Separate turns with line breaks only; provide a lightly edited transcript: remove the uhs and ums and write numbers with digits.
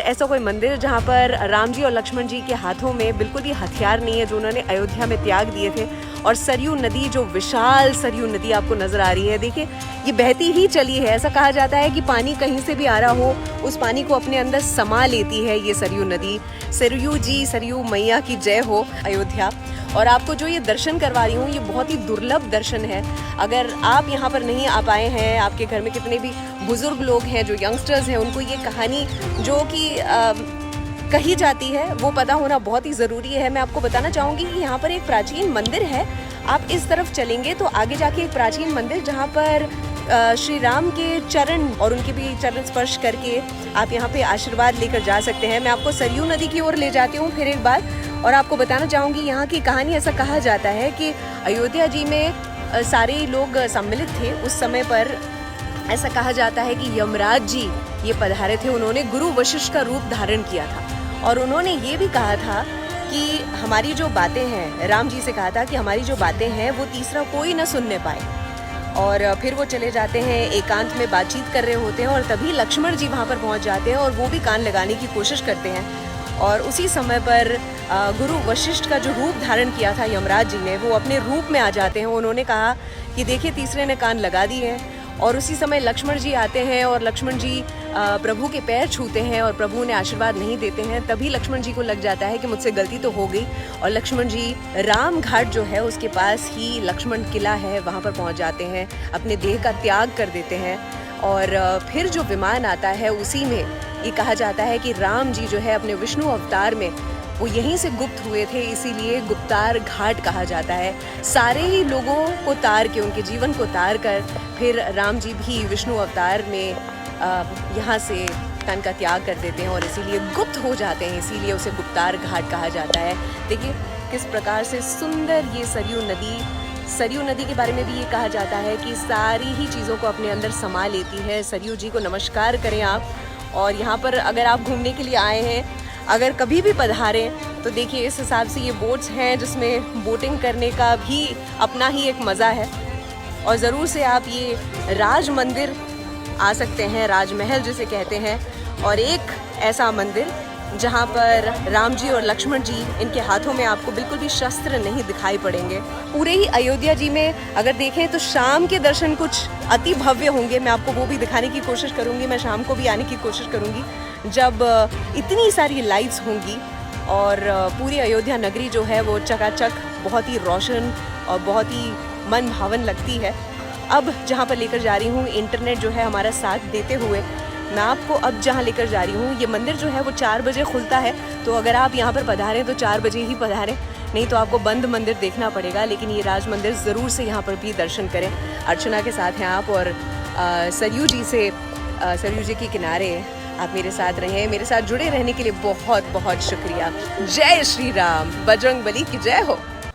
ऐसा कोई मंदिर जहाँ पर राम जी और लक्ष्मण जी के हाथों में बिल्कुल भी हथियार नहीं है, जो उन्होंने अयोध्या में त्याग दिए थे। और सरयू नदी, जो विशाल सरयू नदी आपको नजर आ रही है, देखिए ये बहती ही चली है। ऐसा कहा जाता है कि पानी कहीं से भी आ रहा हो, उस पानी को अपने अंदर समा लेती है ये सरयू नदी। सरयू जी, सरयू मैया की जय हो अयोध्या। और आपको जो ये दर्शन करवा रही हूँ, ये बहुत ही दुर्लभ दर्शन है। अगर आप यहाँ पर नहीं आ पाए हैं, आपके घर में कितने भी बुजुर्ग लोग हैं, जो यंगस्टर्स हैं, उनको ये कहानी जो कि कही जाती है वो पता होना बहुत ही ज़रूरी है। मैं आपको बताना चाहूँगी कि यहाँ पर एक प्राचीन मंदिर है। आप इस तरफ चलेंगे तो आगे जाके एक प्राचीन मंदिर, जहाँ पर श्री राम के चरण और उनके भी चरण स्पर्श करके आप यहाँ पे आशीर्वाद लेकर जा सकते हैं। मैं आपको सरयू नदी की ओर ले जाती हूँ फिर एक बार, और आपको बताना चाहूँगी यहाँ की कहानी। ऐसा कहा जाता है कि अयोध्या जी में सारे लोग सम्मिलित थे उस समय पर। ऐसा कहा जाता है कि यमराज जी ये पधारे थे, उन्होंने गुरु वशिष्ठ का रूप धारण किया था, और उन्होंने ये भी कहा था कि हमारी जो बातें हैं, राम जी से कहा था कि हमारी जो बातें हैं वो तीसरा कोई ना सुनने पाए। और फिर वो चले जाते हैं, एकांत में बातचीत कर रहे होते हैं, और तभी लक्ष्मण जी वहाँ पर पहुँच जाते हैं और वो भी कान लगाने की कोशिश करते हैं। और उसी समय पर गुरु वशिष्ठ का जो रूप धारण किया था यमराज जी ने, वो अपने रूप में आ जाते हैं। उन्होंने कहा कि देखिए तीसरे ने कान लगा दिए हैं। और उसी समय लक्ष्मण जी आते हैं और लक्ष्मण जी प्रभु के पैर छूते हैं और प्रभु ने आशीर्वाद नहीं देते हैं। तभी लक्ष्मण जी को लग जाता है कि मुझसे गलती तो हो गई, और लक्ष्मण जी राम घाट जो है उसके पास ही लक्ष्मण किला है, वहाँ पर पहुँच जाते हैं, अपने देह का त्याग कर देते हैं। और फिर जो विमान आता है उसी में ये कहा जाता है कि राम जी जो है अपने विष्णु अवतार में वो यहीं से गुप्त हुए थे, इसीलिए गुप्तार घाट कहा जाता है। सारे ही लोगों को तार के, उनके जीवन को तार कर फिर राम जी भी विष्णु अवतार में यहाँ से तन का त्याग कर देते हैं और इसीलिए गुप्त हो जाते हैं, इसीलिए उसे गुप्तार घाट कहा जाता है। देखिए किस प्रकार से सुंदर ये सरयू नदी के बारे में भी ये कहा जाता है कि सारी ही चीज़ों को अपने अंदर समा लेती है। सरयू जी को नमस्कार करें आप। और यहाँ पर अगर आप घूमने के लिए आए हैं, अगर कभी भी पधारें, तो देखिए इस हिसाब से ये बोट्स हैं जिसमें बोटिंग करने का भी अपना ही एक मज़ा है। और ज़रूर से आप ये राज मंदिर आ सकते हैं, राजमहल जिसे कहते हैं, और एक ऐसा मंदिर जहाँ पर राम जी और लक्ष्मण जी, इनके हाथों में आपको बिल्कुल भी शस्त्र नहीं दिखाई पड़ेंगे। पूरे ही अयोध्या जी में अगर देखें तो शाम के दर्शन कुछ अति भव्य होंगे। मैं आपको वो भी दिखाने की कोशिश करूँगी। मैं शाम को भी आने की कोशिश करूँगी जब इतनी सारी लाइट्स होंगी और पूरी अयोध्या नगरी जो है वो चकाचक बहुत ही रोशन और बहुत ही मन भावन लगती है। अब जहाँ पर लेकर जा रही हूँ, इंटरनेट जो है हमारा साथ देते हुए, मैं आपको अब जहाँ लेकर जा रही हूँ, ये मंदिर जो है वो 4 बजे खुलता है। तो अगर आप यहाँ पर पधारें तो 4 बजे ही पधारें, नहीं तो आपको बंद मंदिर देखना पड़ेगा। लेकिन ये राज मंदिर ज़रूर से यहाँ पर भी दर्शन करें। अर्चना के साथ हैं आप, और सरयू जी के किनारे आप मेरे साथ रहें। मेरे साथ जुड़े रहने के लिए बहुत बहुत शुक्रिया। जय श्री राम, बजरंग बली की जय हो।